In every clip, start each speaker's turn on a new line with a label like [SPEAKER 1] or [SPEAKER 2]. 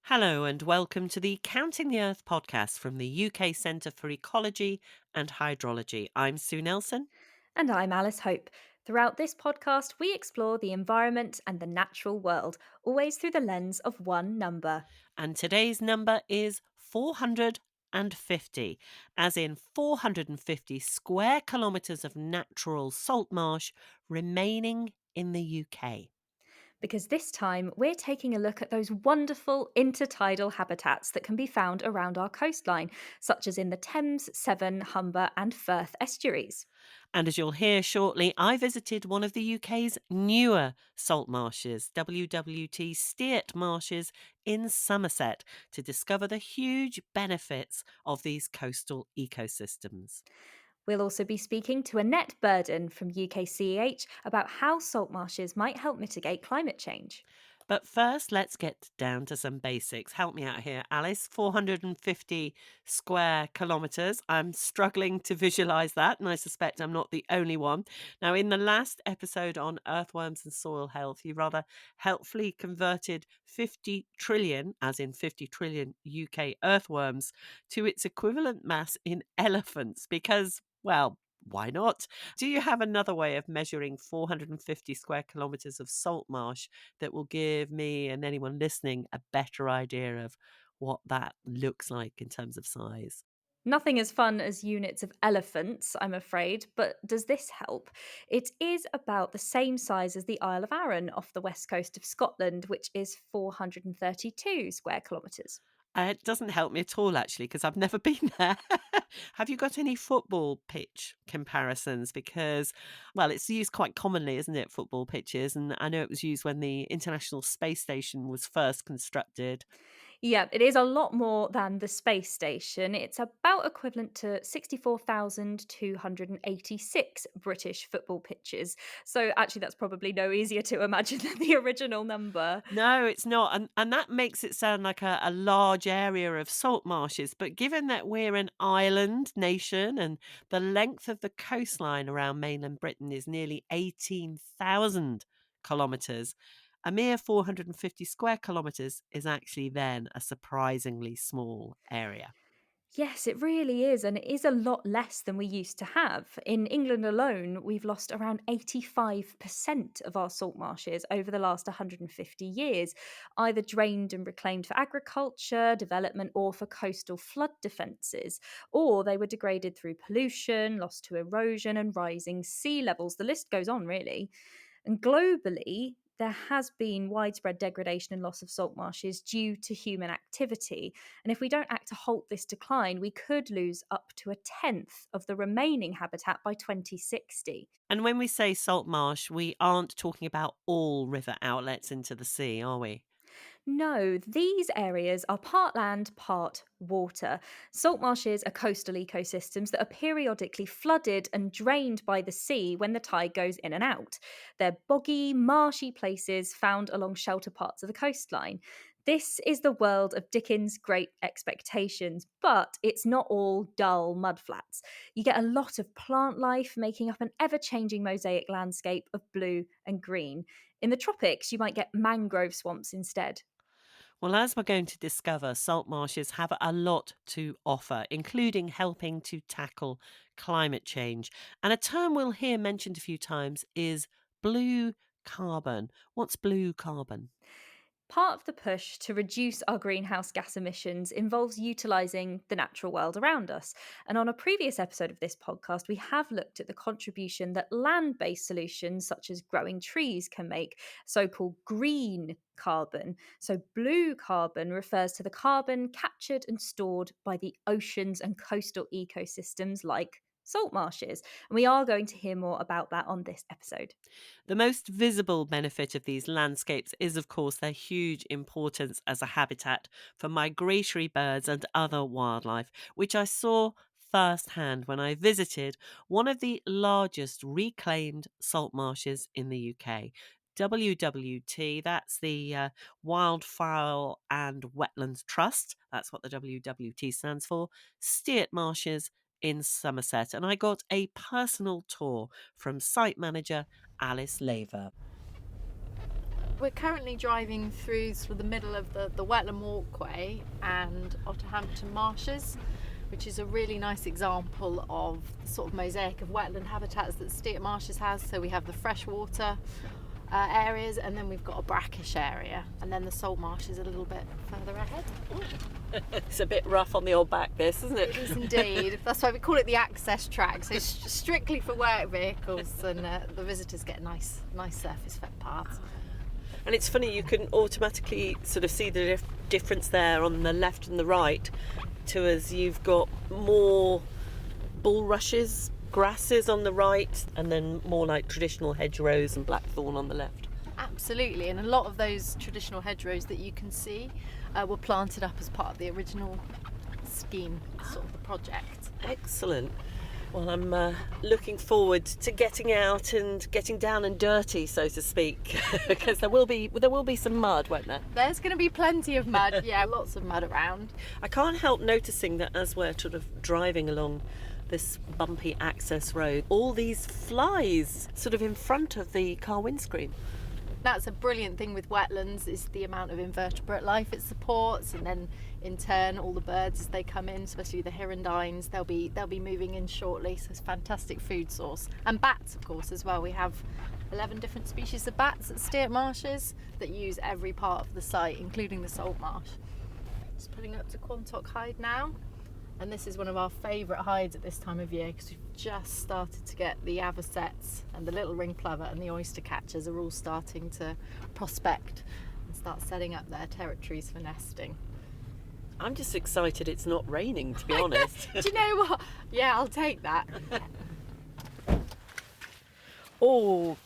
[SPEAKER 1] Hello and welcome to the Counting the Earth podcast from the UK Centre for Ecology and Hydrology. I'm Sue Nelson,
[SPEAKER 2] And I'm Alice Hope. Throughout this podcast, we explore the environment and the natural world, always through the lens of one number.
[SPEAKER 1] and today's number is 450, as in 450 square kilometres of natural salt marsh remaining in the UK.
[SPEAKER 2] Because this time, we're taking a look at those wonderful intertidal habitats that can be found around our coastline, such as in the Thames, Severn, Humber, and Firth estuaries.
[SPEAKER 1] And as you'll hear shortly, I visited one of the UK's newer salt marshes, WWT Steart Marshes in Somerset, to discover the huge benefits of these coastal ecosystems.
[SPEAKER 2] We'll also be speaking to Annette Burden from UKCEH about how salt marshes might help mitigate climate change.
[SPEAKER 1] But first, let's get down to some basics. Help me out here, Alice. 450 square kilometres. I'm struggling to visualise that, and I suspect I'm not the only one. Now, in the last episode on earthworms and soil health, you rather helpfully converted 50 trillion, as in 50 trillion UK earthworms, to its equivalent mass in elephants because, well, why not? Do you have another way of measuring 450 square kilometres of salt marsh that will give me and anyone listening a better idea of what that looks like in terms of size?
[SPEAKER 2] Nothing as fun as units of elephants, I'm afraid, but does this help? It is about the same size as the Isle of Arran off the west coast of Scotland, which is 432 square kilometres.
[SPEAKER 1] It doesn't help me at all, actually, because I've never been there. Have you got any football pitch comparisons? Because, well, it's used quite commonly, isn't it? Football pitches. And I know it was used when the International Space Station was first constructed.
[SPEAKER 2] Yeah, it is a lot more than the space station. It's about equivalent to 64,286 British football pitches. So actually, that's probably no easier to imagine than the original number.
[SPEAKER 1] No, it's not. And that makes it sound like a large area of salt marshes. But given that we're an island nation and the length of the coastline around mainland Britain is nearly 18,000 kilometres, a mere 450 square kilometres is actually then a surprisingly small area.
[SPEAKER 2] Yes, it really is. And it is a lot less than we used to have. In England alone, we've lost around 85% of our salt marshes over the last 150 years, either drained and reclaimed for agriculture, development, or for coastal flood defences. Or they were degraded through pollution, lost to erosion, and rising sea levels. The list goes on, really. And globally, there has been widespread degradation and loss of salt marshes due to human activity. And if we don't act to halt this decline, we could lose up to a tenth of the remaining habitat by 2060.
[SPEAKER 1] And when we say salt marsh, we aren't talking about all river outlets into the sea, are we?
[SPEAKER 2] No, these areas are part land, part water. Salt marshes are coastal ecosystems that are periodically flooded and drained by the sea when the tide goes in and out. They're boggy, marshy places found along shelter parts of the coastline. This is the world of Dickens' Great Expectations, but it's not all dull mudflats. You get a lot of plant life making up an ever changing mosaic landscape of blue and green. In the tropics, you might get mangrove swamps instead.
[SPEAKER 1] Well, as we're going to discover, salt marshes have a lot to offer, including helping to tackle climate change. And a term we'll hear mentioned a few times is blue carbon. What's blue carbon?
[SPEAKER 2] Part of the push to reduce our greenhouse gas emissions involves utilising the natural world around us. And on a previous episode of this podcast, we have looked at the contribution that land based solutions such as growing trees can make, so called green carbon. So, blue carbon refers to the carbon captured and stored by the oceans and coastal ecosystems like salt marshes. And we are going to hear more about that on this episode.
[SPEAKER 1] The most visible benefit of these landscapes is, of course, their huge importance as a habitat for migratory birds and other wildlife, which I saw firsthand when I visited one of the largest reclaimed salt marshes in the UK. WWT, that's the Wildfowl and Wetlands Trust. That's what the WWT stands for. Steart Marshes in Somerset. And I got a personal tour from site manager Alice Laver.
[SPEAKER 3] We're currently driving through sort of the middle of the wetland walkway and Otterhampton marshes, which is a really nice example of the sort of mosaic of wetland habitats that Steart Marshes has. So we have the freshwater areas, and then we've got a brackish area, and then the salt marsh is a little bit further ahead.
[SPEAKER 1] It's a bit rough on the old back, this, isn't it?
[SPEAKER 3] It is indeed. That's why we call it the access track. So it's strictly for work vehicles, and the visitors get a nice surface-fed paths.
[SPEAKER 1] And it's funny, you can automatically sort of see the difference there on the left and the right, to as you've got more bulrushes, grasses on the right, and then more like traditional hedgerows and blackthorn on the left.
[SPEAKER 3] Absolutely, and a lot of those traditional hedgerows that you can see were planted up as part of the original scheme, sort of the project.
[SPEAKER 1] Excellent. Well, I'm looking forward to getting out and getting down and dirty, so to speak, because there will be some mud, won't there?
[SPEAKER 3] There's going to be plenty of mud, yeah, lots of mud around.
[SPEAKER 1] I can't help noticing that as we're sort of driving along this bumpy access road, all these flies sort of in front of the car windscreen.
[SPEAKER 3] That's a brilliant thing with wetlands, is the amount of invertebrate life it supports, and then in turn all the birds as they come in, especially the hirundines, they'll be moving in shortly, so it's a fantastic food source. And bats, of course, as well. We have 11 different species of bats at Steart Marshes that use every part of the site, including the salt marsh. Just pulling up to Quantock Hyde now. And this is one of our favourite hides at this time of year, because we've just started to get the avocets, and the little ring plover and the oyster catchers are all starting to prospect and start setting up their territories for nesting.
[SPEAKER 1] I'm just excited it's not raining, to be honest.
[SPEAKER 3] Do you know what? Yeah, I'll take that.
[SPEAKER 1] Oh,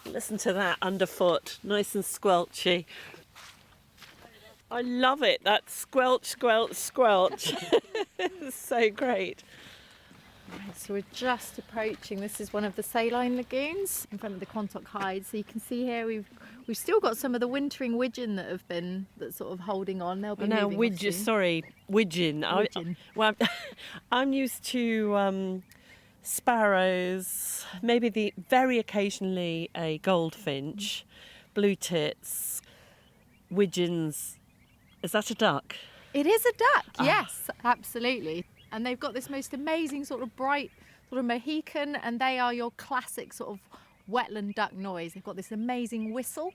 [SPEAKER 1] listen to that underfoot, nice and squelchy. I love it, that squelch, squelch, squelch. It's so great.
[SPEAKER 3] Right, so we're just approaching, this is one of the saline lagoons in front of the Quantock Hyde. So you can see here we've still got some of the wintering widgeon that's sort of holding on. They'll be moving
[SPEAKER 1] widgeon. Sorry, widgeon. I'm used to sparrows, maybe very occasionally a goldfinch, blue tits, widgeons. Is that a duck?
[SPEAKER 3] It is a duck, yes, absolutely. And they've got this most amazing sort of bright sort of Mohican, and they are your classic sort of wetland duck noise. They've got this amazing whistle,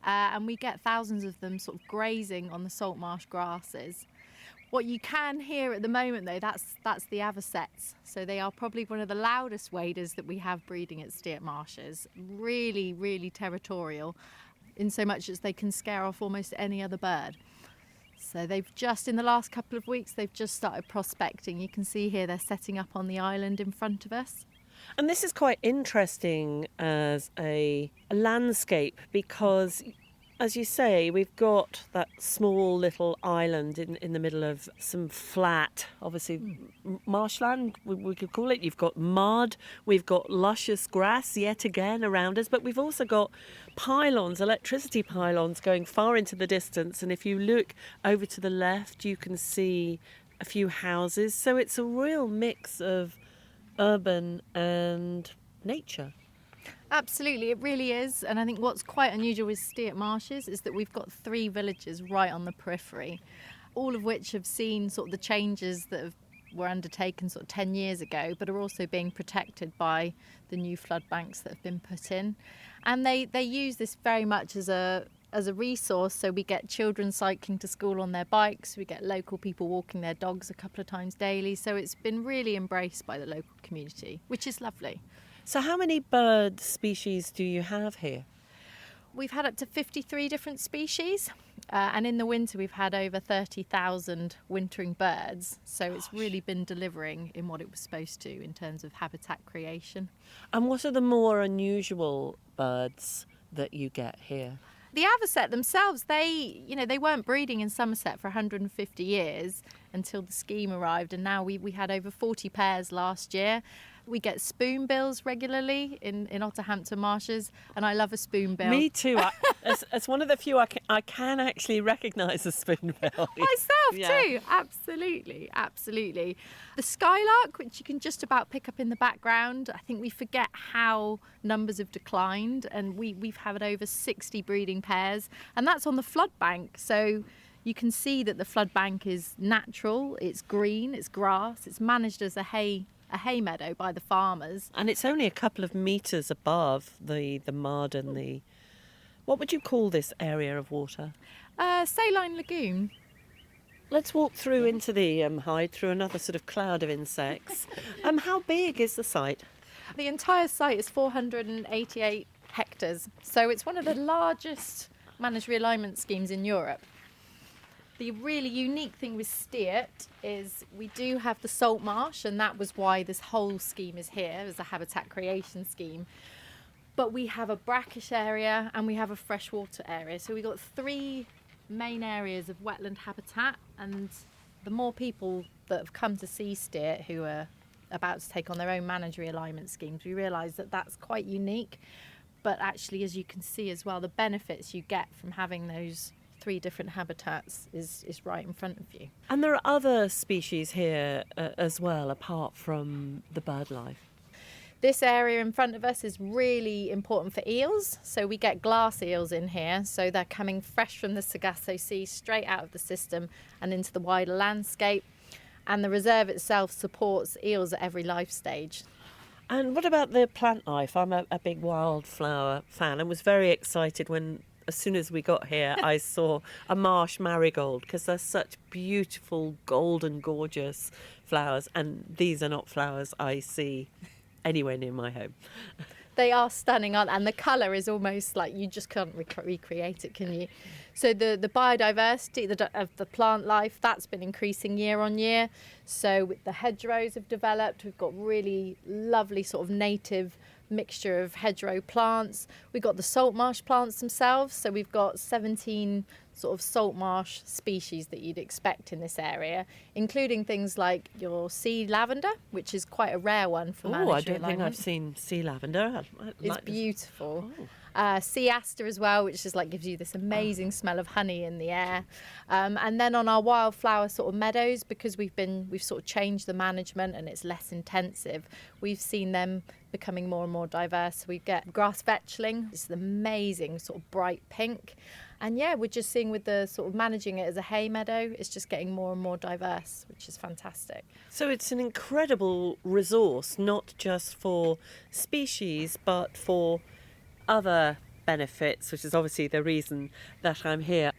[SPEAKER 3] and we get thousands of them sort of grazing on the salt marsh grasses. What you can hear at the moment, though, that's the avocets. So they are probably one of the loudest waders that we have breeding at Steart Marshes. Really, really territorial, in so much as they can scare off almost any other bird. So they've just, in the last couple of weeks, they've just started prospecting. You can see here they're setting up on the island in front of us.
[SPEAKER 1] And this is quite interesting as a landscape, because, as you say, we've got that small little island in the middle of some flat, obviously marshland, we could call it. You've got mud, we've got luscious grass yet again around us, but we've also got pylons, electricity pylons going far into the distance. And if you look over to the left, you can see a few houses. So it's a real mix of urban and nature.
[SPEAKER 3] Absolutely, it really is. And I think what's quite unusual with Steart Marshes is that we've got 3 villages right on the periphery, all of which have seen sort of the changes that were undertaken sort of 10 years ago, but are also being protected by the new flood banks that have been put in. And they use this very much as a resource. So we get children cycling to school on their bikes, we get local people walking their dogs a couple of times daily. So it's been really embraced by the local community, which is lovely.
[SPEAKER 1] So how many bird species do you have here?
[SPEAKER 3] We've had up to 53 different species, and in the winter we've had over 30,000 wintering birds. So it's really been delivering in what it was supposed to in terms of habitat creation.
[SPEAKER 1] And what are the more unusual birds that you get here?
[SPEAKER 3] The avocet themselves, they weren't breeding in Somerset for 150 years until the scheme arrived, and now we had over 40 pairs last year. We get spoonbills regularly in Otterhampton marshes, and I love a spoonbill.
[SPEAKER 1] Me too. As one of the few, I can actually recognise a spoonbill.
[SPEAKER 3] Myself
[SPEAKER 1] Yeah.
[SPEAKER 3] too, absolutely, absolutely. The skylark, which you can just about pick up in the background, I think we forget how numbers have declined, and we've had over 60 breeding pairs, and that's on the flood bank. So you can see that the flood bank is natural, it's green, it's grass, it's managed as a hay meadow by the farmers.
[SPEAKER 1] And it's only a couple of metres above the mud and the... What would you call this area of water?
[SPEAKER 3] Saline lagoon.
[SPEAKER 1] Let's walk through into the Hyde through another sort of cloud of insects. How big is the site?
[SPEAKER 3] The entire site is 488 hectares, so it's one of the largest managed realignment schemes in Europe. The really unique thing with Steert is we do have the salt marsh, and that was why this whole scheme is here as a habitat creation scheme. But we have a brackish area and we have a freshwater area. So we've got 3 main areas of wetland habitat, and the more people that have come to see Steert who are about to take on their own managed realignment schemes, we realise that that's quite unique. But actually, as you can see as well, the benefits you get from having those 3 different habitats is right in front of you.
[SPEAKER 1] And there are other species here as well, apart from the bird life.
[SPEAKER 3] This area in front of us is really important for eels. So we get glass eels in here. So they're coming fresh from the Sargasso Sea, straight out of the system and into the wider landscape. And the reserve itself supports eels at every life stage.
[SPEAKER 1] And what about the plant life? I'm a big wildflower fan and was very excited when, as soon as we got here, I saw a marsh marigold, because they're such beautiful, golden, gorgeous flowers. And these are not flowers I see anywhere near my home.
[SPEAKER 3] They are stunning, aren't they? And the colour is almost like you just can't recreate it, can you? So the biodiversity of the plant life, that's been increasing year on year. So the hedgerows have developed. We've got really lovely sort of native mixture of hedgerow plants. We've got the salt marsh plants themselves. So we've got 17 sort of salt marsh species that you'd expect in this area, including things like your sea lavender, which is quite a rare one for managed
[SPEAKER 1] I don't think
[SPEAKER 3] realignment.
[SPEAKER 1] I've seen sea lavender.
[SPEAKER 3] It's beautiful. Sea aster as well, which is like gives you this amazing smell of honey in the air. And then on our wildflower sort of meadows, because we've sort of changed the management and it's less intensive, we've seen them becoming more and more diverse. We get grass vetchling. It's an amazing sort of bright pink. And yeah, we're just seeing with the sort of managing it as a hay meadow, it's just getting more and more diverse, which is fantastic.
[SPEAKER 1] So it's an incredible resource, not just for species, but for other benefits, which is obviously the reason that I'm here.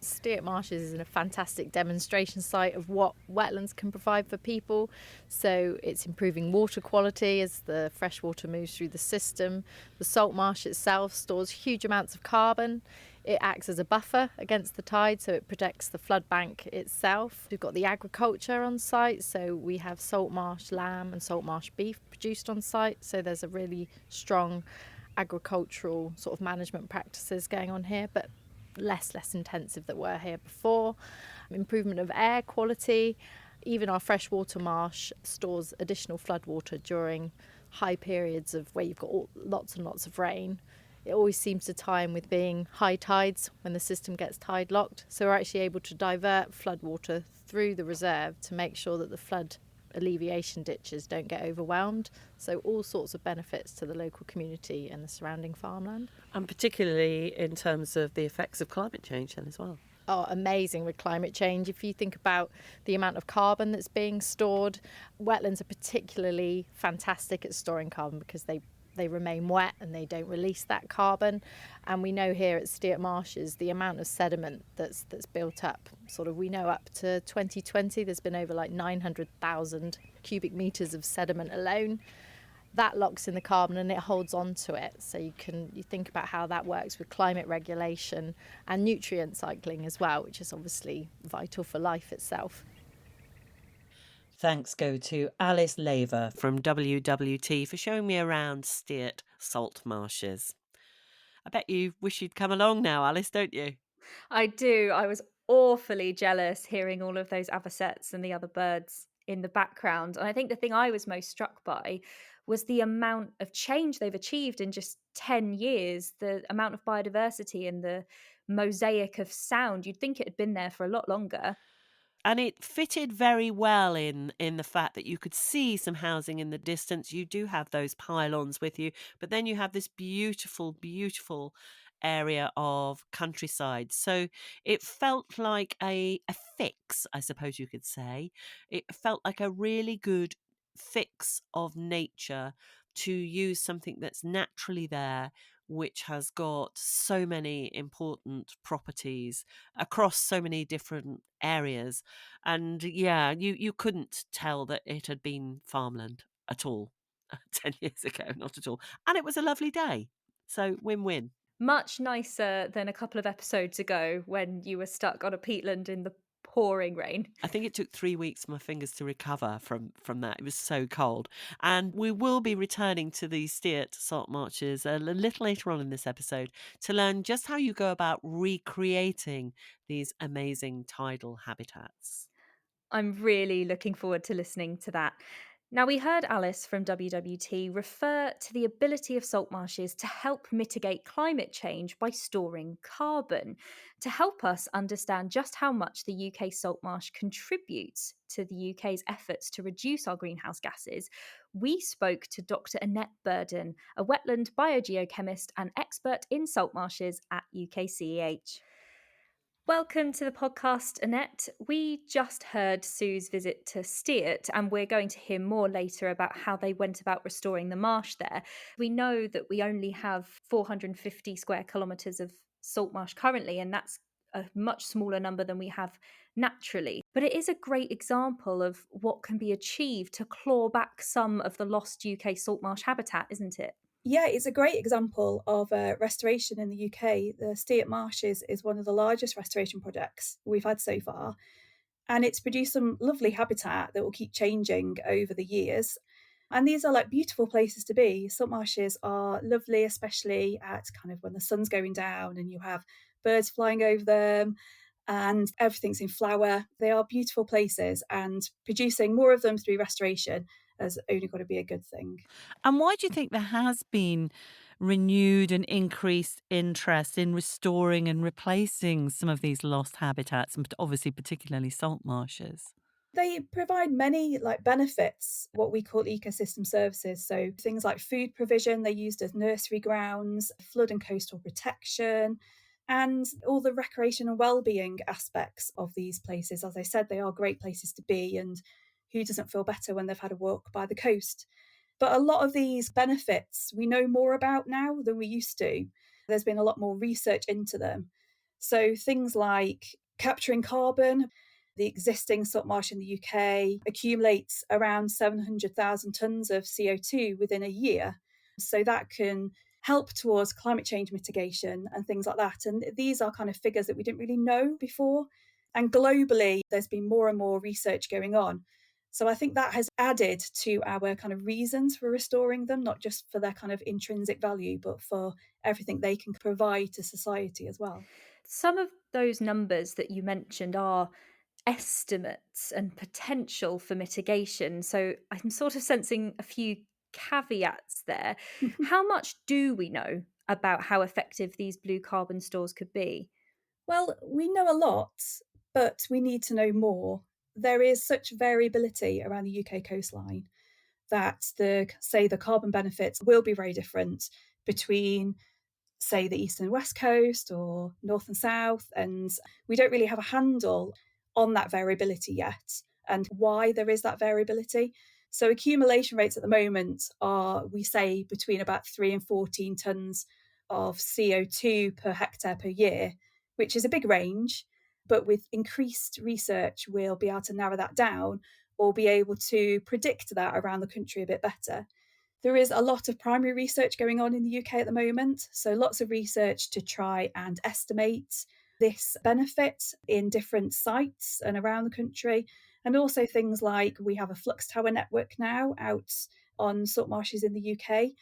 [SPEAKER 3] Steert Marshes is a fantastic demonstration site of what wetlands can provide for people. So it's improving water quality as the fresh water moves through the system. The salt marsh itself stores huge amounts of carbon. It acts as a buffer against the tide, so it protects the flood bank itself. We've got the agriculture on site, so we have salt marsh lamb and salt marsh beef produced on site. So there's a really strong agricultural sort of management practices going on here, but less intensive than were here before. Improvement of air quality. Even our freshwater marsh stores additional floodwater during high periods of where you've got lots and lots of rain. It always seems to time with being high tides when the system gets tide locked. So we're actually able to divert floodwater through the reserve to make sure that the flood alleviation ditches don't get overwhelmed. So all sorts of benefits to the local community and the surrounding farmland.
[SPEAKER 1] And particularly in terms of the effects of climate change then as well.
[SPEAKER 3] Oh, amazing with climate change. If you think about the amount of carbon that's being stored, wetlands are particularly fantastic at storing carbon because they remain wet and they don't release that carbon. And we know here at Steert Marshes the amount of sediment that's built up. Sort of we know up to 2020 there's been over like 900,000 cubic metres of sediment alone. That locks in the carbon and it holds on to it. So you think about how that works with climate regulation and nutrient cycling as well, which is obviously vital for life itself.
[SPEAKER 1] Thanks go to Alice Laver from WWT for showing me around Steert salt marshes. I bet you wish you'd come along now, Alice, don't you?
[SPEAKER 2] I do. I was awfully jealous hearing all of those avocets and the other birds in the background. And I think the thing I was most struck by was the amount of change they've achieved in just 10 years, the amount of biodiversity and the mosaic of sound. You'd think it had been there for a lot longer.
[SPEAKER 1] And it fitted very well in the fact that you could see some housing in the distance. You do have those pylons with you, but then you have this beautiful, beautiful area of countryside. So it felt like a fix, I suppose you could say. It felt like a really good fix of nature to use something that's naturally there, which has got so many important properties across so many different areas. And yeah, you couldn't tell that it had been farmland at all 10 years ago, not at all. And it was a lovely day. So win-win.
[SPEAKER 2] Much nicer than a couple of episodes ago when you were stuck on a peatland in the pouring rain.
[SPEAKER 1] I think it took 3 weeks for my fingers to recover from that. It was so cold. And we will be returning to the Steert salt marshes a little later on in this episode to learn just how you go about recreating these amazing tidal habitats.
[SPEAKER 2] I'm really looking forward to listening to that. Now, we heard Alice from WWT refer to the ability of salt marshes to help mitigate climate change by storing carbon. To help us understand just how much the UK salt marsh contributes to the UK's efforts to reduce our greenhouse gases, we spoke to Dr. Annette Burden, a wetland biogeochemist and expert in salt marshes at UKCEH. Welcome to the podcast, Annette. We just heard Sue's visit to Steert, and we're going to hear more later about how they went about restoring the marsh there. We know that we only have 450 square kilometres of salt marsh currently, and that's a much smaller number than we have naturally. But it is a great example of what can be achieved to claw back some of the lost UK salt marsh habitat, isn't it?
[SPEAKER 4] Yeah, it's a great example of restoration in the UK. The Steert Marshes is one of the largest restoration projects we've had so far. And it's produced some lovely habitat that will keep changing over the years. And these are like beautiful places to be. Salt marshes are lovely, especially at kind of when the sun's going down and you have birds flying over them and everything's in flower. They are beautiful places, and producing more of them through restoration has only got to be a good thing.
[SPEAKER 5] And why do you think there has been renewed and increased interest in restoring and replacing some of these lost habitats, and obviously particularly salt marshes?
[SPEAKER 4] They provide many like benefits, what we call ecosystem services. So things like food provision, they're used as nursery grounds, flood and coastal protection, and all the recreation and well-being aspects of these places. As I said, they are great places to be, and who doesn't feel better when they've had a walk by the coast? But a lot of these benefits we know more about now than we used to. There's been a lot more research into them. So things like capturing carbon. The existing salt marsh in the UK accumulates around 700,000 tonnes of CO2 within a year. So that can help towards climate change mitigation and things like that. And these are kind of figures that we didn't really know before. And globally, there's been more and more research going on. So I think that has added to our kind of reasons for restoring them, not just for their kind of intrinsic value, but for everything they can provide to society as well.
[SPEAKER 2] Some of those numbers that you mentioned are estimates and potential for mitigation. So I'm sort of sensing a few caveats there. How much do we know about how effective these blue carbon stores could be?
[SPEAKER 4] Well, we know a lot, but we need to know more. There is such variability around the UK coastline that the carbon benefits will be very different between say the east and west coast or north and south, and we don't really have a handle on that variability yet and why there is that variability. So accumulation rates at the moment are, we say, between about 3 and 14 tonnes of CO2 per hectare per year, which is a big range. But with increased research, we'll be able to narrow that down or be able to predict that around the country a bit better. There is a lot of primary research going on in the UK at the moment, so lots of research to try and estimate this benefit in different sites and around the country. And also things like we have a flux tower network now out on salt marshes in the UK.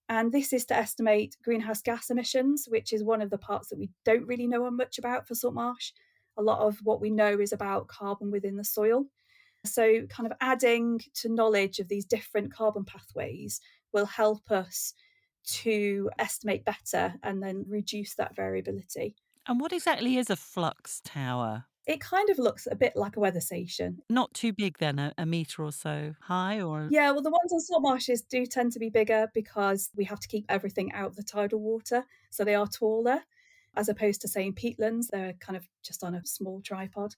[SPEAKER 4] And this is to estimate greenhouse gas emissions, which is one of the parts that we don't really know much about for salt marsh. A lot of what we know is about carbon within the soil. So kind of adding to knowledge of these different carbon pathways will help us to estimate better and then reduce that variability.
[SPEAKER 5] And what exactly is a flux tower?
[SPEAKER 4] It kind of looks a bit like a weather station.
[SPEAKER 5] Not too big then, a metre or so high, or
[SPEAKER 4] Yeah, well, the ones on salt marshes do tend to be bigger because we have to keep everything out of the tidal water. So they are taller, as opposed to, say, in peatlands, they're kind of just on a small tripod.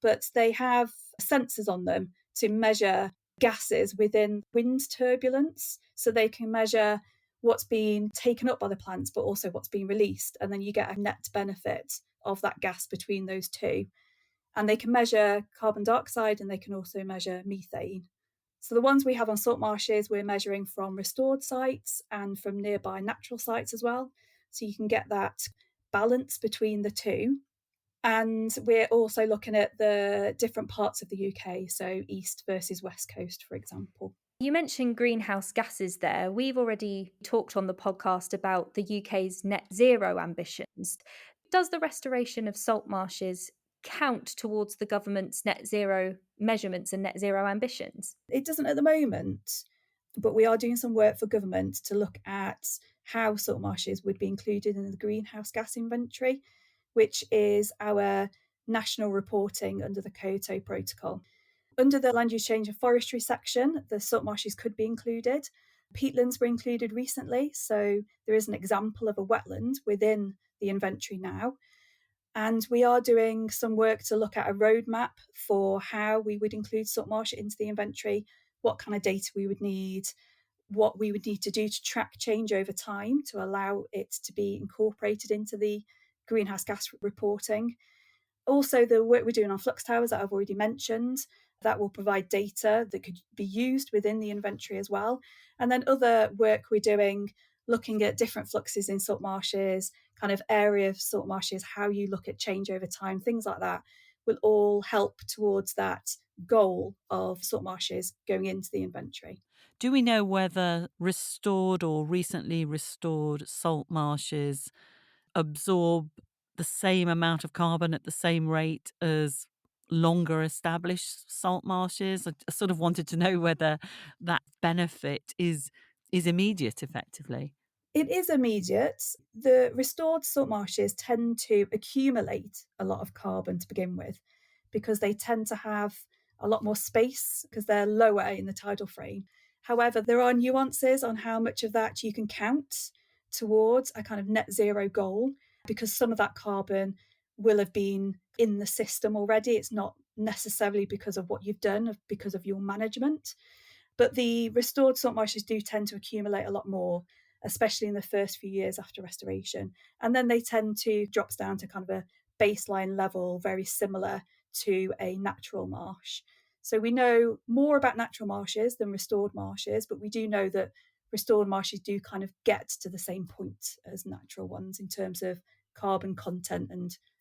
[SPEAKER 4] But they have sensors on them to measure gases within wind turbulence. So they can measure what's being taken up by the plants, but also what's being released. And then you get a net benefit of that gas between those two. And they can measure carbon dioxide and they can also measure methane. So the ones we have on salt marshes, we're measuring from restored sites and from nearby natural sites as well. So you can get that balance between the two. And we're also looking at the different parts of the UK, so east versus west coast, for example.
[SPEAKER 2] You mentioned greenhouse gases there. We've already talked on the podcast about the UK's net zero ambitions. Does the restoration of salt marshes count towards the government's net zero measurements and net zero ambitions?
[SPEAKER 4] It doesn't at the moment, but we are doing some work for government to look at how salt marshes would be included in the greenhouse gas inventory, which is our national reporting under the Kyoto Protocol. Under the land use change and forestry section, the salt marshes could be included. Peatlands were included recently, so there is an example of a wetland within the inventory now. And we are doing some work to look at a roadmap for how we would include salt marsh into the inventory, what kind of data we would need, what we would need to do to track change over time to allow it to be incorporated into the greenhouse gas reporting. Also, the work we're doing on flux towers that I've already mentioned, that will provide data that could be used within the inventory as well. And then other work we're doing, looking at different fluxes in salt marshes, kind of area of salt marshes, how you look at change over time, things like that, will all help towards that goal of salt marshes going into the inventory.
[SPEAKER 5] do we know whether restored or recently restored salt marshes absorb the same amount of carbon at the same rate as longer established salt marshes? I sort of wanted to know whether that benefit is immediate effectively.
[SPEAKER 4] It is immediate. The restored salt marshes tend to accumulate a lot of carbon to begin with because they tend to have a lot more space because they're lower in the tidal frame. However, there are nuances on how much of that you can count towards a kind of net zero goal because some of that carbon will have been in the system already. It's not necessarily because of what you've done, because of your management. But the restored salt marshes do tend to accumulate a lot more, especially in the first few years after restoration. And then they tend to drop down to kind of a baseline level, very similar to a natural marsh. So we know more about natural marshes than restored marshes, but we do know that restored marshes do kind of get to the same point as natural ones in terms of carbon content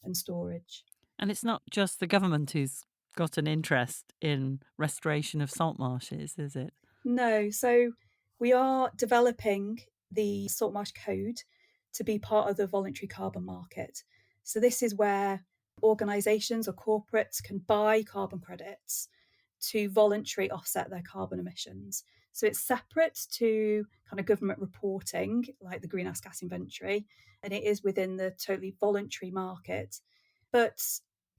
[SPEAKER 4] and storage.
[SPEAKER 5] And it's not just the government who's got an interest in restoration of salt marshes, is it?
[SPEAKER 4] No, so we are developing the salt marsh code to be part of the voluntary carbon market. So this is where organisations or corporates can buy carbon credits to voluntarily offset their carbon emissions. So it's separate to kind of government reporting, like the greenhouse gas inventory, and it is within the totally voluntary market. But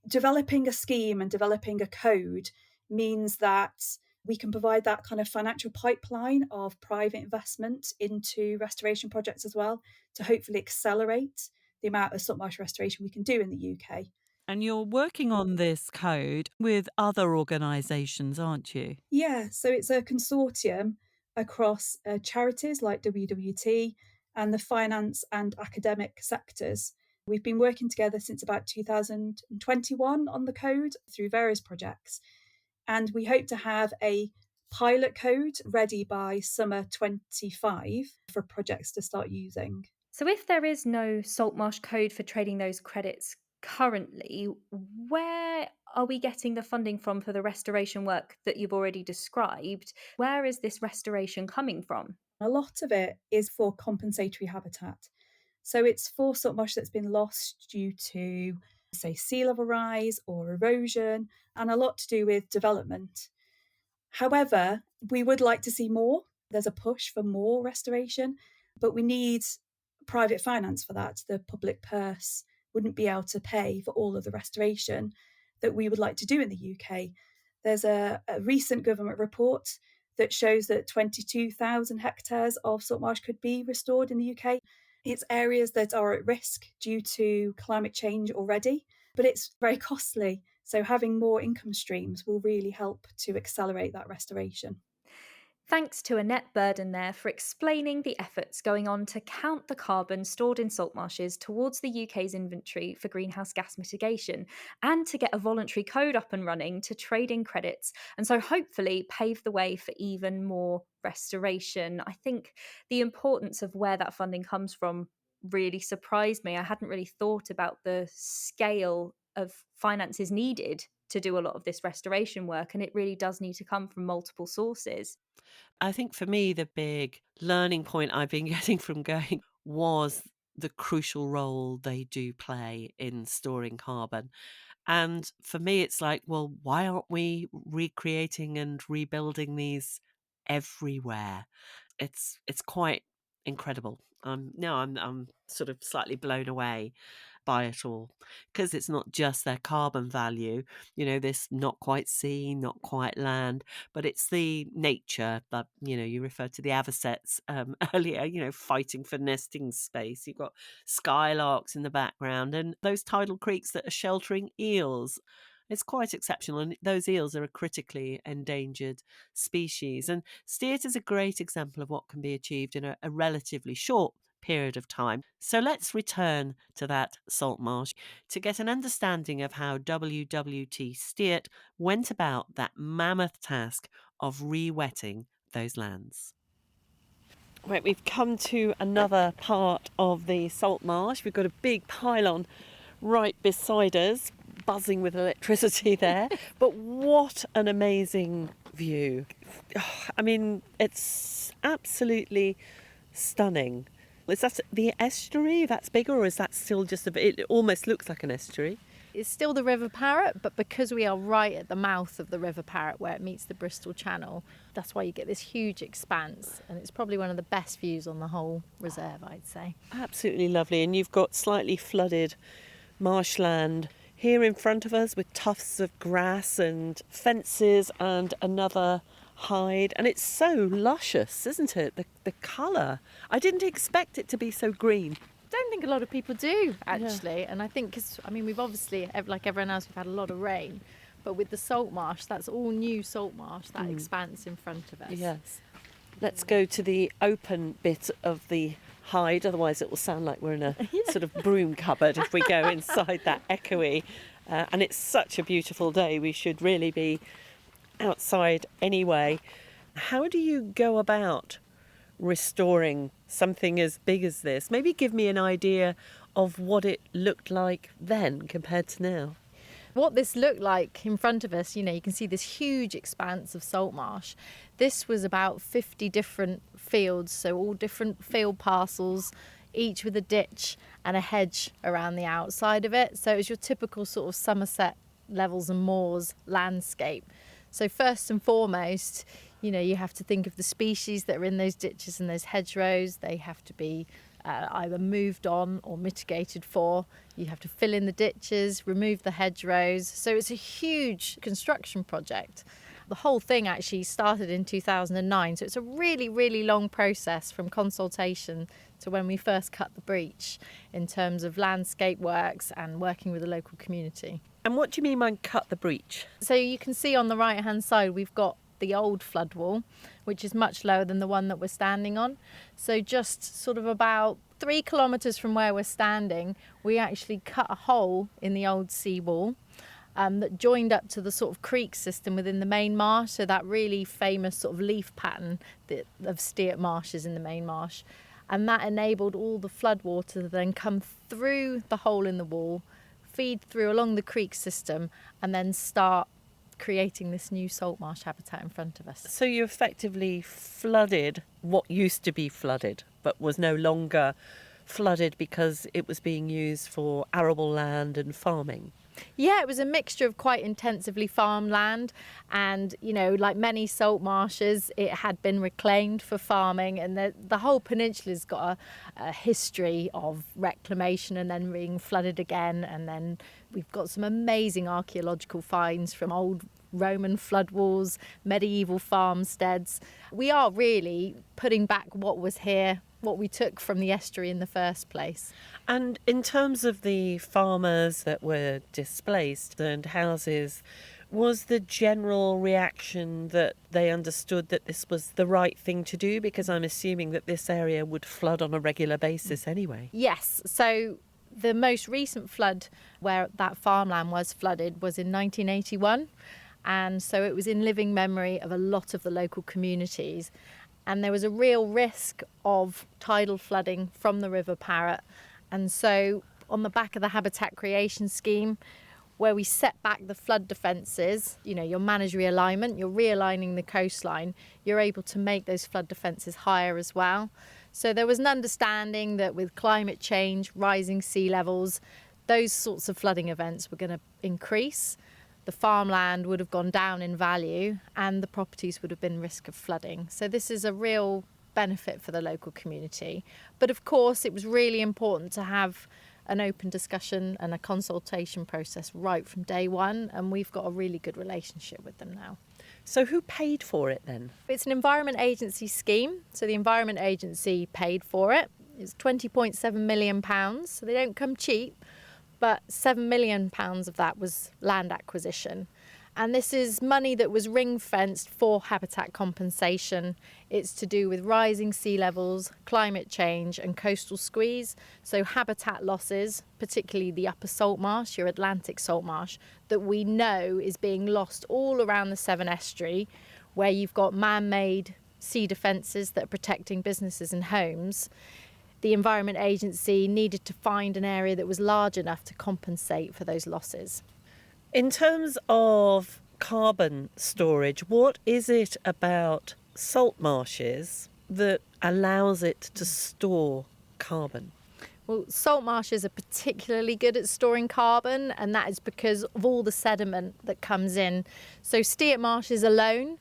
[SPEAKER 4] developing a scheme and developing a code means that we can provide that kind of financial pipeline of private investment into restoration projects as well to hopefully accelerate the amount of salt marsh restoration we can do in the UK.
[SPEAKER 5] And you're working on this code with other organisations, aren't you?
[SPEAKER 4] Yeah, so it's a consortium across charities like WWT and the finance and academic sectors. We've been working together since about 2021 on the code through various projects. And we hope to have a pilot code ready by summer 25 for projects to start using.
[SPEAKER 2] So, if there is no salt marsh code for trading those credits currently, where are we getting the funding from for the restoration work that you've already described? Where is this restoration coming from?
[SPEAKER 4] A lot of it is for compensatory habitat. So it's for salt marsh that's been lost due to say sea level rise or erosion, and a lot to do with development. However, we would like to see more. There's a push for more restoration, but we need private finance for that. The public purse wouldn't be able to pay for all of the restoration that we would like to do in the UK. There's a recent government report that shows that 22,000 hectares of saltmarsh could be restored in the UK. It's areas that are at risk due to climate change already, but it's very costly. So having more income streams will really help to accelerate that restoration.
[SPEAKER 2] Thanks to Annette Burden there for explaining the efforts going on to count the carbon stored in salt marshes towards the UK's inventory for greenhouse gas mitigation, and to get a voluntary code up and running to trade in credits, and so hopefully pave the way for even more restoration. I think the importance of where that funding comes from really surprised me. I hadn't really thought about the scale of finances needed to do a lot of this restoration work, and it really does need to come from multiple sources.
[SPEAKER 1] I think for me, the big learning point I've been getting from going was the crucial role they do play in storing carbon. And for me, it's like, well, why aren't we recreating and rebuilding these everywhere? It's quite incredible. I'm sort of slightly blown away by it all, because it's not just their carbon value, this not quite sea, not quite land, but it's the nature that, you referred to the avocets earlier, fighting for nesting space. You've got skylarks in the background and those tidal creeks that are sheltering eels. It's quite exceptional, and those eels are a critically endangered species. And Steert is a great example of what can be achieved in a relatively short period of time. So let's return to that salt marsh to get an understanding of how WWT Steert went about that mammoth task of re-wetting those lands. Right, we've come to another part of the salt marsh. We've got a big pylon right beside us, buzzing with electricity there. But what an amazing view. I mean, it's absolutely stunning. Is that the estuary that's bigger, or is that still just it almost looks like an estuary?
[SPEAKER 3] It's still the River Parrett, but because we are right at the mouth of the River Parrett where it meets the Bristol Channel, that's why you get this huge expanse, and it's probably one of the best views on the whole reserve, I'd say.
[SPEAKER 1] Absolutely lovely. And you've got slightly flooded marshland here in front of us with tufts of grass and fences and another hide, and it's so luscious, isn't it? The colour. I didn't expect it to be so green.
[SPEAKER 3] Don't think a lot of people do, actually. Yeah. And I think, we've obviously, like everyone else, we've had a lot of rain, but with the salt marsh, that's all new salt marsh, that expanse in front of us.
[SPEAKER 1] Yes. Let's go to the open bit of the hide, otherwise it will sound like we're in a sort of broom cupboard if we go inside that echoey. And it's such a beautiful day, we should really be outside anyway. How do you go about restoring something as big as this? Maybe give me an idea of what it looked like then compared to now.
[SPEAKER 3] What this looked like in front of us, you can see this huge expanse of salt marsh. This was about 50 different fields, so all different field parcels, each with a ditch and a hedge around the outside of it. So it was your typical sort of Somerset levels and moors landscape. So first and foremost, you have to think of the species that are in those ditches and those hedgerows. They have to be either moved on or mitigated for. You have to fill in the ditches, remove the hedgerows. So it's a huge construction project. The whole thing actually started in 2009. So it's a really, really long process from consultation to when we first cut the breach in terms of landscape works and working with the local community.
[SPEAKER 1] And what do you mean by cut the breach?
[SPEAKER 3] So you can see on the right-hand side, we've got the old flood wall, which is much lower than the one that we're standing on. So just sort of about 3 kilometres from where we're standing, we actually cut a hole in the old seawall that joined up to the sort of creek system within the main marsh, so that really famous sort of leaf pattern of Steert marshes in the main marsh. And that enabled all the flood water to then come through the hole in the wall, feed through along the creek system, and then start creating this new salt marsh habitat in front of us.
[SPEAKER 1] So you effectively flooded what used to be flooded but was no longer flooded because it was being used for arable land and farming?
[SPEAKER 3] Yeah, it was a mixture of quite intensively farmed land and, like many salt marshes, it had been reclaimed for farming, and the whole peninsula's got a history of reclamation and then being flooded again. And then we've got some amazing archaeological finds from old Roman flood walls, medieval farmsteads. We are really putting back what was here, what we took from the estuary in the first place.
[SPEAKER 1] And in terms of the farmers that were displaced and houses, was the general reaction that they understood that this was the right thing to do? Because I'm assuming that this area would flood on a regular basis anyway.
[SPEAKER 3] Yes, so the most recent flood where that farmland was flooded was in 1981. And so it was in living memory of a lot of the local communities. And there was a real risk of tidal flooding from the River Parrett. And so on the back of the habitat creation scheme, where we set back the flood defences, your managed realignment, you're realigning the coastline, you're able to make those flood defences higher as well. So there was an understanding that with climate change, rising sea levels, those sorts of flooding events were going to increase. The farmland would have gone down in value and the properties would have been risk of flooding. So this is a real benefit for the local community. But of course, it was really important to have an open discussion and a consultation process right from day one, and we've got a really good relationship with them now.
[SPEAKER 1] So who paid for it then?
[SPEAKER 3] It's an Environment Agency scheme, so the Environment Agency paid for it. It's £20.7 million, so they don't come cheap. But £7 million of that was land acquisition. And this is money that was ring-fenced for habitat compensation. It's to do with rising sea levels, climate change and coastal squeeze. So habitat losses, particularly the upper saltmarsh, your Atlantic saltmarsh, that we know is being lost all around the Severn Estuary, where you've got man-made sea defences that are protecting businesses and homes. The Environment Agency needed to find an area that was large enough to compensate for those losses.
[SPEAKER 1] In terms of carbon storage, what is it about salt marshes that allows it to store carbon?
[SPEAKER 3] Well, salt marshes are particularly good at storing carbon, and that is because of all the sediment that comes in. So Steart marshes alone,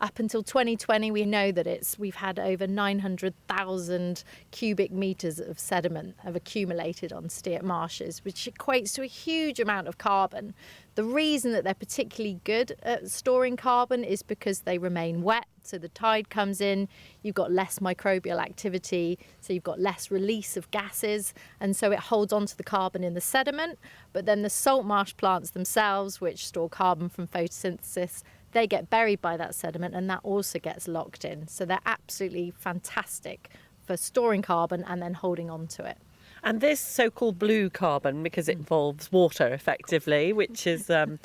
[SPEAKER 3] up until 2020, we know that we've had over 900,000 cubic metres of sediment have accumulated on Steart marshes, which equates to a huge amount of carbon. The reason that they're particularly good at storing carbon is because they remain wet. So the tide comes in, you've got less microbial activity, so you've got less release of gases, and so it holds on to the carbon in the sediment. But then the salt marsh plants themselves, which store carbon from photosynthesis, they get buried by that sediment and that also gets locked in. So they're absolutely fantastic for storing carbon and then holding on to it.
[SPEAKER 1] And this so-called blue carbon, because it involves water effectively, which is a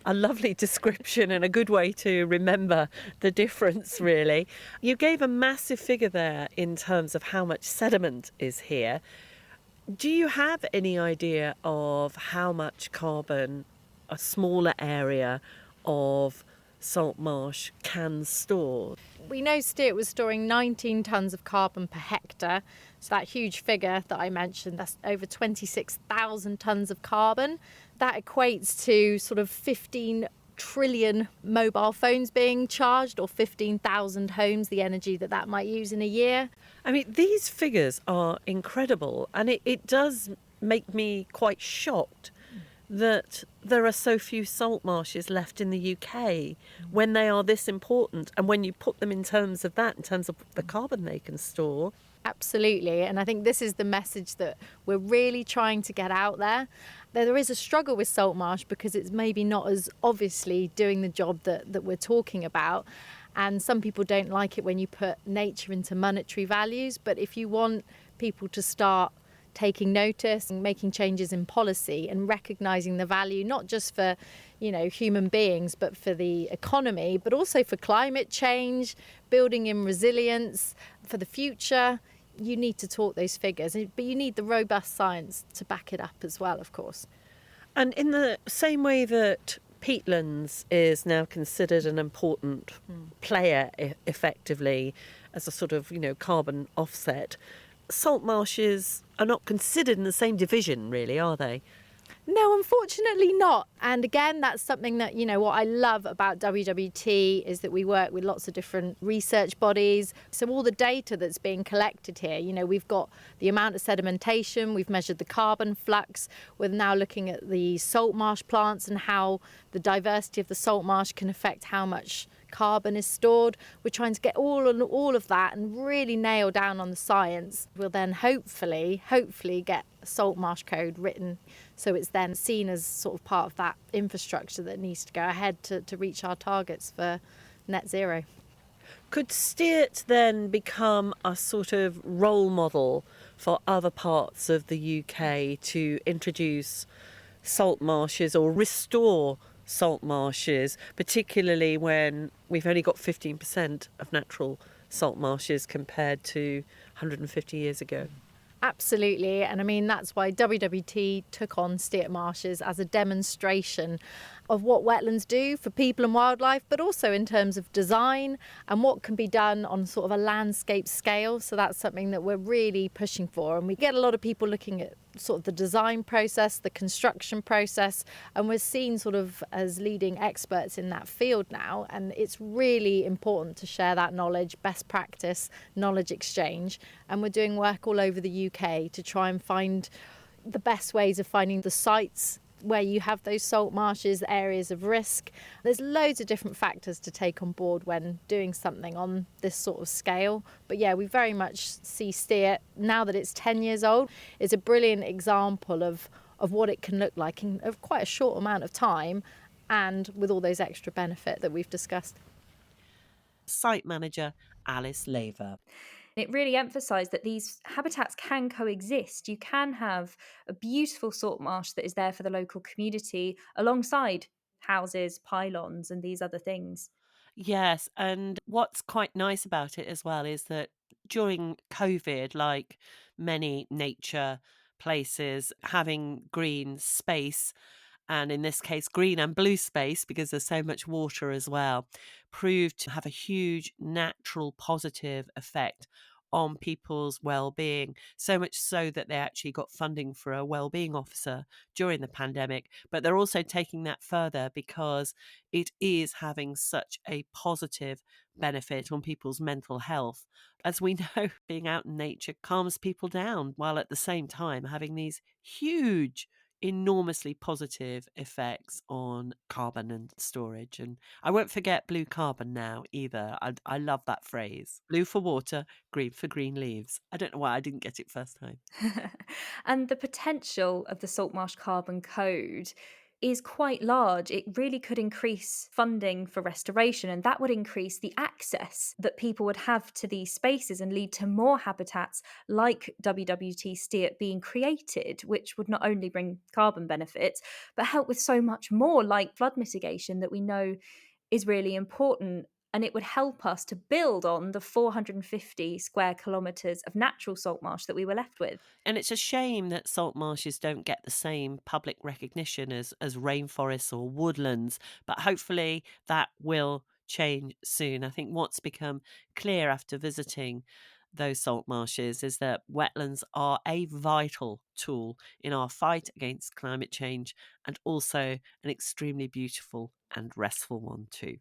[SPEAKER 1] lovely description and a good way to remember the difference, really. You gave a massive figure there in terms of how much sediment is here. Do you have any idea of how much carbon a smaller area of salt marsh can store?
[SPEAKER 3] We know Steart was storing 19 tonnes of carbon per hectare. So that huge figure that I mentioned, that's over 26,000 tonnes of carbon. That equates to sort of 15 trillion mobile phones being charged, or 15,000 homes, the energy that might use in a year.
[SPEAKER 1] I mean, these figures are incredible, and it does make me quite shocked that there are so few salt marshes left in the UK when they are this important, and when you put them in terms of that, in terms of the carbon they can store.
[SPEAKER 3] Absolutely, and I think this is the message that we're really trying to get out there. There is a struggle with salt marsh because it's maybe not as obviously doing the job that we're talking about, and some people don't like it when you put nature into monetary values. But if you want people to start taking notice and making changes in policy and recognising the value, not just for, human beings, but for the economy, but also for climate change, building in resilience for the future, you need to talk those figures. But you need the robust science to back it up as well, of course.
[SPEAKER 1] And in the same way that peatlands is now considered an important player effectively as a sort of, carbon offset, salt marshes are not considered in the same division, really, are they?
[SPEAKER 3] No, unfortunately not. And again, that's something that, what I love about WWT is that we work with lots of different research bodies. So all the data that's being collected here, we've got the amount of sedimentation, we've measured the carbon flux. We're now looking at the salt marsh plants and how the diversity of the salt marsh can affect how much carbon is stored. We're trying to get all of that and really nail down on the science. We'll then hopefully get a salt marsh code written so it's then seen as sort of part of that infrastructure that needs to go ahead to reach our targets for net zero.
[SPEAKER 1] Could Steert then become a sort of role model for other parts of the UK to introduce salt marshes or restore salt marshes, particularly when we've only got 15% of natural salt marshes compared to 150 years ago?
[SPEAKER 3] Absolutely. And I mean, that's why WWT took on Steert Marshes as a demonstration of what wetlands do for people and wildlife, but also in terms of design and what can be done on sort of a landscape scale. So that's something that we're really pushing for. And we get a lot of people looking at sort of the design process, the construction process, and we're seen sort of as leading experts in that field now. And it's really important to share that knowledge, best practice, knowledge exchange. And we're doing work all over the UK to try and find the best ways of finding the sites where you have those salt marshes, areas of risk. There's loads of different factors to take on board when doing something on this sort of scale. But yeah, we very much see Steert, now that it's 10 years old, is a brilliant example of what it can look like in quite a short amount of time and with all those extra benefit that we've discussed.
[SPEAKER 1] Site manager Alice Laver.
[SPEAKER 2] It really emphasised that these habitats can coexist. You can have a beautiful salt marsh that is there for the local community alongside houses, pylons, and these other things.
[SPEAKER 1] Yes, and what's quite nice about it as well is that during COVID, like many nature places, having green space, and in this case, green and blue space, because there's so much water as well, proved to have a huge natural positive effect on people's well-being, so much so that they actually got funding for a well-being officer during the pandemic. But they're also taking that further because it is having such a positive benefit on people's mental health. As we know, being out in nature calms people down, while at the same time having these huge, enormously positive effects on carbon and storage. And I won't forget blue carbon now either. I love that phrase. Blue for water, green for green leaves. I don't know why I didn't get it first time.
[SPEAKER 2] And the potential of the Salt Marsh Carbon Code is quite large. It really could increase funding for restoration, and that would increase the access that people would have to these spaces and lead to more habitats like WWT Steert being created, which would not only bring carbon benefits, but help with so much more, like flood mitigation, that we know is really important. And it would help us to build on the 450 square kilometres of natural salt marsh that we were left with.
[SPEAKER 1] And it's a shame that salt marshes don't get the same public recognition as rainforests or woodlands, but hopefully that will change soon. I think what's become clear after visiting those salt marshes is that wetlands are a vital tool in our fight against climate change, and also an extremely beautiful and restful one too.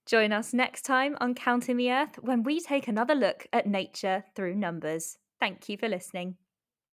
[SPEAKER 2] Join us next time on Counting the Earth when we take another look at nature through numbers. Thank you for listening.